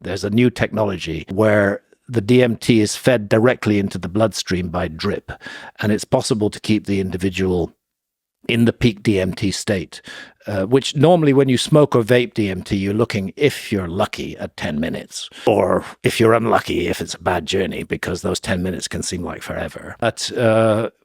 There's a new technology where the DMT is fed directly into the bloodstream by drip, and it's possible to keep the individual in the peak DMT state, which normally when you smoke or vape DMT, you're looking, if you're lucky, at 10 minutes, or if you're unlucky, if it's a bad journey, because those 10 minutes can seem like forever. But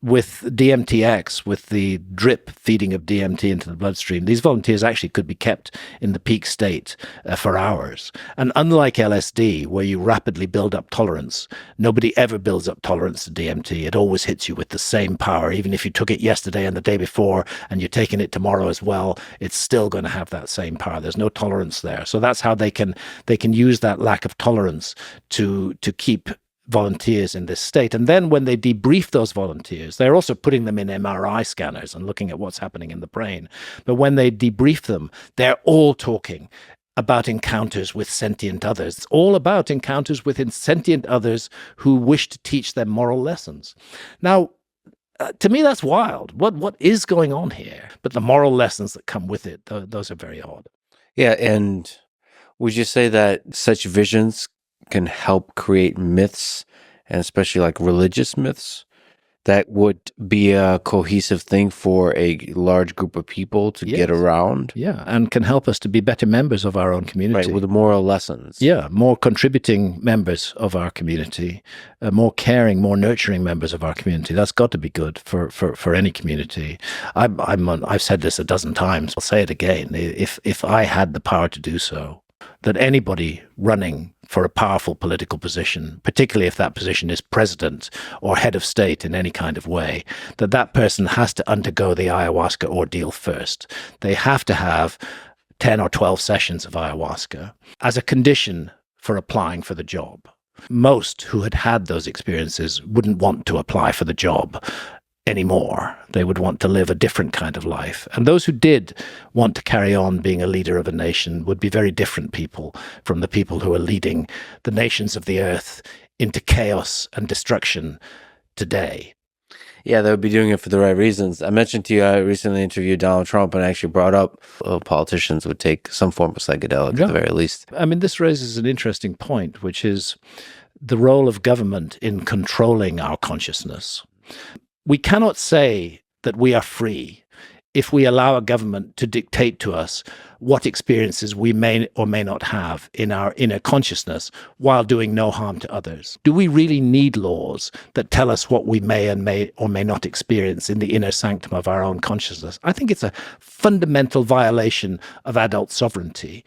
with DMTX, with the drip feeding of DMT into the bloodstream, these volunteers actually could be kept in the peak state for hours. And unlike LSD, where you rapidly build up tolerance, nobody ever builds up tolerance to DMT. It always hits you with the same power. Even if you took it yesterday and the day before, and you're taking it tomorrow as well, it's still going to have that same power. There's no tolerance there. So that's how they can use that lack of tolerance to keep volunteers in this state. And then when they debrief those volunteers, they're also putting them in MRI scanners and looking at what's happening in the brain. But when they debrief them, they're all talking about encounters with sentient others. It's all about encounters with sentient others who wish to teach them moral lessons. Now, to me, that's wild. What is going on here? But the moral lessons that come with it, those are very odd. Yeah, and would you say that such visions can help create myths, and especially like religious myths, that would be a cohesive thing for a large group of people to get around? Yeah, and can help us to be better members of our own community. Right, with the moral lessons. Yeah, more contributing members of our community, more caring, more nurturing members of our community. That's got to be good for any community. I've said this a dozen times. I'll say it again. If I had the power to do so, that anybody running for a powerful political position, particularly if that position is president or head of state in any kind of way, that person has to undergo the ayahuasca ordeal first. They have to have 10 or 12 sessions of ayahuasca as a condition for applying for the job. Most who had those experiences wouldn't want to apply for the job anymore. They would want to live a different kind of life. And those who did want to carry on being a leader of a nation would be very different people from the people who are leading the nations of the earth into chaos and destruction today. Yeah, they would be doing it for the right reasons. I mentioned to you, I recently interviewed Donald Trump and actually brought up politicians would take some form of psychedelic at the very least. I mean, this raises an interesting point, which is the role of government in controlling our consciousness. We cannot say that we are free if we allow a government to dictate to us what experiences we may or may not have in our inner consciousness while doing no harm to others. Do we really need laws that tell us what we may and may or may not experience in the inner sanctum of our own consciousness? I think it's a fundamental violation of adult sovereignty.